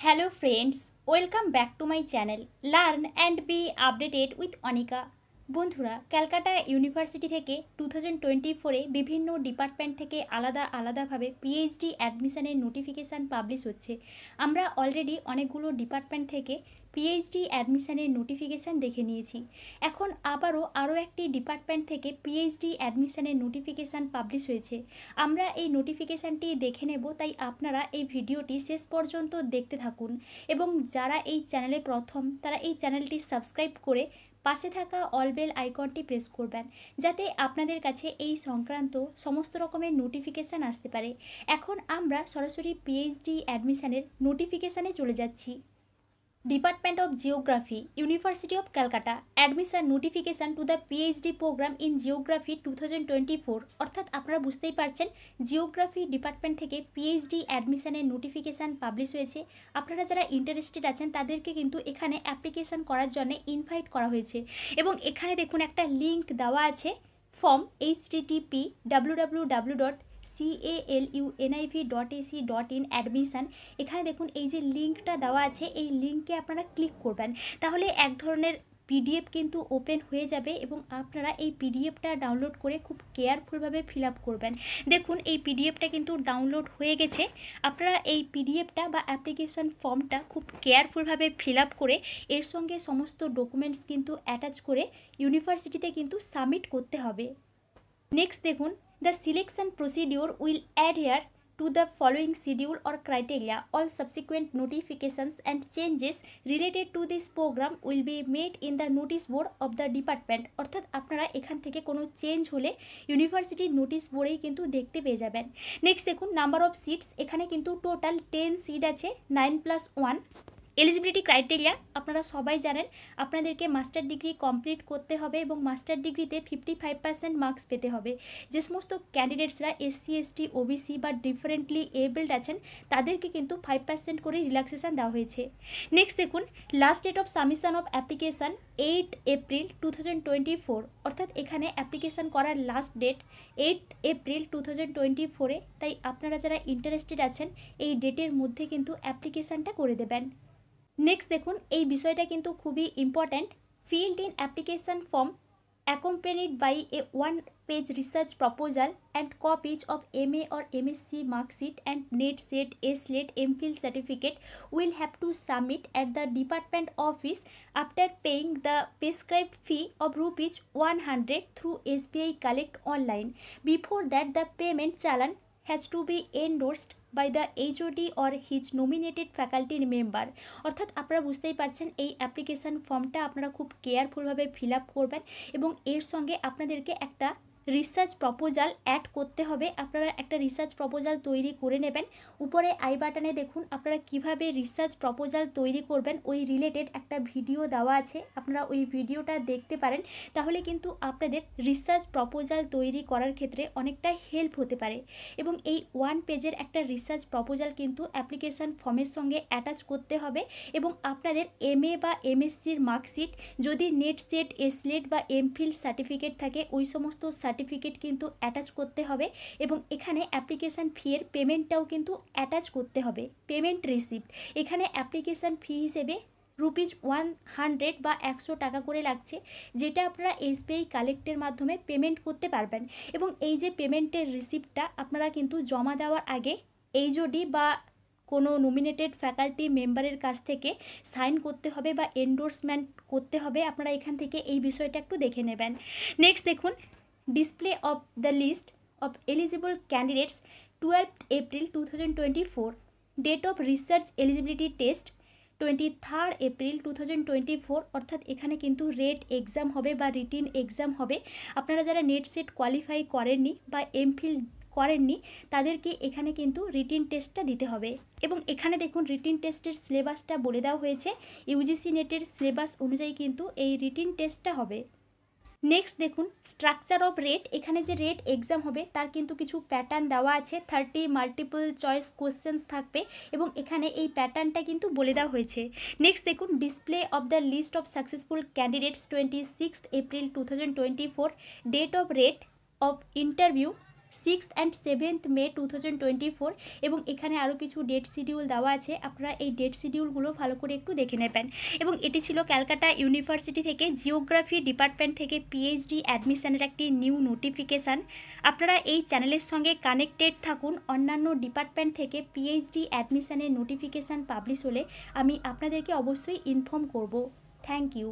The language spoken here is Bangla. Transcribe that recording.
Hello friends, welcome back to my channel Learn and be updated with Anika। বন্ধুরা, ক্যালকাটা ইউনিভার্সিটি থেকে 2024-এ বিভিন্ন ডিপার্টমেন্ট থেকে আলাদাভাবে পিএইচডি অ্যাডমিশনের নোটিফিকেশান পাবলিশ হচ্ছে। আমরা অলরেডি অনেকগুলো ডিপার্টমেন্ট থেকে পিএইচডি অ্যাডমিশনের নোটিফিকেশান দেখে নিয়েছি। এখন আরও একটি ডিপার্টমেন্ট থেকে পিএইচডি অ্যাডমিশনের নোটিফিকেশান পাবলিশ হয়েছে। আমরা এই নোটিফিকেশানটি দেখে নেব, তাই আপনারা এই ভিডিওটি শেষ পর্যন্ত দেখতে থাকুন এবং যারা এই চ্যানেলে প্রথম তারা এই চ্যানেলটি সাবস্ক্রাইব করে পাশে থাকা অল বেল আইকনটি প্রেস করবেন, যাতে আপনাদের কাছে এই সংক্রান্ত সমস্ত রকমের নোটিফিকেশান আসতে পারে। এখন আমরা সরাসরি পিএইচডি অ্যাডমিশনের নোটিফিকেশানে চলে যাচ্ছি। Department of geography, university of Calcutta, admission notification to the PhD programme in geography 2024। অর্থাৎ আপনারা বুঝতেই পারছেন, জিওগ্রাফি ডিপার্টমেন্ট থেকে পিএইচডি অ্যাডমিশনের নোটিফিকেশান পাবলিশ হয়েছে। আপনারা যারা ইন্টারেস্টেড আছেন তাদেরকে কিন্তু এখানে অ্যাপ্লিকেশান করার জন্য ইনভাইট করা হয়েছে এবং এখানে দেখুন একটা লিঙ্ক দেওয়া আছে, ফর্ম http://caluniv.ac.in অ্যাডমিশন। এখানে দেখুন এই যে লিঙ্কটা দেওয়া আছে, এই লিঙ্কে আপনারা ক্লিক করবেন, তাহলে এক ধরনের পিডিএফ কিন্তু ওপেন হয়ে যাবে এবং আপনারা এই পিডিএফটা ডাউনলোড করে খুব কেয়ারফুলভাবে ফিল আপ করবেন। দেখুন এই পিডিএফটা কিন্তু ডাউনলোড হয়ে গেছে। আপনারা এই পিডিএফটা বা অ্যাপ্লিকেশান ফর্মটা খুব কেয়ারফুলভাবে ফিল আপ করে এর সঙ্গে সমস্ত ডকুমেন্টস কিন্তু অ্যাটাচ করে ইউনিভার্সিটিতে কিন্তু সাবমিট করতে হবে। নেক্সট দেখুন, the selection procedure will adhere to the following schedule or criteria. All subsequent notifications and changes related to this program will be made in the notice board of the department। অর্থাৎ আপনারা এখান থেকে কোনো চেঞ্জ হলে ইউনিভার্সিটির নোটিশ বোর্ডেই কিন্তু দেখতে পেয়ে যাবেন। নেক্সট দেখুন, নাম্বার অফ সিটস, এখানে কিন্তু টোটাল 10 সিট আছে, 9+1। এলিজিবিলিটি ক্রাইটেরিয়া আপনারা সবাই জানেন, আপনাদেরকে মাস্টার ডিগ্রি কমপ্লিট করতে হবে এবং মাস্টার ডিগ্রিতে 55% মার্কস পেতে হবে। যে সমস্ত ক্যান্ডিডেটসরা এসসি এসটি ওবিসি বা ডিফারেন্টলি এবল্ড আছেন তাদেরকে কিন্তু 5% করে রিল্যাক্সেশন দেওয়া হয়েছে। নেক্সট দেখুন, last date of submission of application 8 April 2024। অর্থাৎ এখানে অ্যাপ্লিকেশান করার লাস্ট ডেট 8 এপ্রিল 2024-এ। তাই আপনারা যারা ইন্টারেস্টেড আছেন এই ডেটের মধ্যে কিন্তু অ্যাপ্লিকেশানটা করে দেবেন। নেক্সট দেখুন, এই বিষয়টা কিন্তু খুবই important. Field in application form accompanied by a one-page research proposal and copies of MA or MSc mark sheet and NET set SLET MPhil certificate will have to submit at the department office after paying the prescribed fee of rupees 100 through SBI Collect online. Before that, the payment challan has to be endorsed by the HOD or his nominated faculty member। অর্থাৎ আপনারা বুঝতেই পারছেন, এই অ্যাপ্লিকেশান ফর্মটা আপনারা খুব কেয়ারফুলভাবে ফিল আপ করবেন এবং এর সঙ্গে আপনাদেরকে একটা রিসার্চ প্রপোজাল অ্যাড করতে হবে। আপনারা একটা রিসার্চ প্রপোজাল তৈরি করে নেবেন। উপরে আই বাটনে দেখুন আপনারা কিভাবে রিসার্চ প্রপোজাল তৈরি করবেন ওই রিলেটেড একটা ভিডিও দেওয়া আছে, আপনারা ওই ভিডিওটা দেখতে পারেন। তাহলে কিন্তু আপনাদের রিসার্চ প্রপোজাল তৈরি করার ক্ষেত্রে অনেকটা হেল্প হতে পারে এবং এই 1 পেজের একটা রিসার্চ প্রপোজাল কিন্তু অ্যাপ্লিকেশান ফর্মের সঙ্গে অ্যাটাচ করতে হবে এবং আপনাদের MA বা MScর মার্কশিট, যদি নেট সেট SLET বা MPhil সার্টিফিকেট থাকে ওই সমস্ত সার্টিফিকেট কিন্তু অ্যাটাচ করতে হবে এবং এখানে অ্যাপ্লিকেশান ফিয়ের পেমেন্টটাও কিন্তু অ্যাটাচ করতে হবে। পেমেন্ট রিসিপ্ট, এখানে অ্যাপ্লিকেশান ফি হিসেবে রুপিস 100 বা 100 টাকা করে লাগছে, যেটা আপনারা SBI কালেক্টের মাধ্যমে পেমেন্ট করতে পারবেন এবং এই যে পেমেন্টের রিসিপ্টটা আপনারা কিন্তু জমা দেওয়ার আগে HOD বা কোনো নমিনেটেড ফ্যাকাল্টি মেম্বারের কাছ থেকে সাইন করতে হবে বা এন্ডোর্সমেন্ট করতে হবে। আপনারা এখান থেকে এই বিষয়টা একটু দেখে নেবেন। নেক্সট দেখুন, display of the list of eligible candidates 12th April 2024, date of research eligibility test 23rd April 2024। অর্থাৎ এখানে কিন্তু রেট এক্সাম হবে বা রিটিন এক্সাম হবে। আপনারা যারা নেট সেট কোয়ালিফাই করেননি বা MPhil করেননি তাদেরকে এখানে কিন্তু রিটিন টেস্টটা দিতে হবে এবং এখানে দেখুন রিটিন টেস্টের সিলেবাসটা বলে দেওয়া হয়েছে। UGC নেটের সিলেবাস অনুযায়ী কিন্তু এই রিটিন টেস্টটা হবে। নেক্সট দেখুন, স্ট্রাকচার অফ রেট, এখানে যে রেট এক্সাম হবে তার কিন্তু কিছু প্যাটার্ন দেওয়া আছে। 30 মাল্টিপল চয়েস কোশ্চেন্স থাকবে এবং এখানে এই প্যাটার্নটা কিন্তু বলে দেওয়া হয়েছে। নেক্সট দেখুন, display of the list of successful candidates 26 April 2024, date of rate of interview 6th and 7th May 2024 এবং এখানে আরও কিছু ডেট শিডিউল দেওয়া আছে, আপনারা এই ডেট শিডিউলগুলো ভালো করে একটু দেখে নেবেন। এবং এটি ছিল ক্যালকাটা ইউনিভার্সিটি থেকে জিওগ্রাফি ডিপার্টমেন্ট থেকে পিএইচডি অ্যাডমিশনের একটি নিউ নোটিফিকেশান। আপনারা এই চ্যানেলের সঙ্গে কানেক্টেড থাকুন, অন্যান্য ডিপার্টমেন্ট থেকে পিএইচডি অ্যাডমিশনের নোটিফিকেশান পাবলিশ হলে আমি আপনাদেরকে অবশ্যই ইনফর্ম করব। Thank you.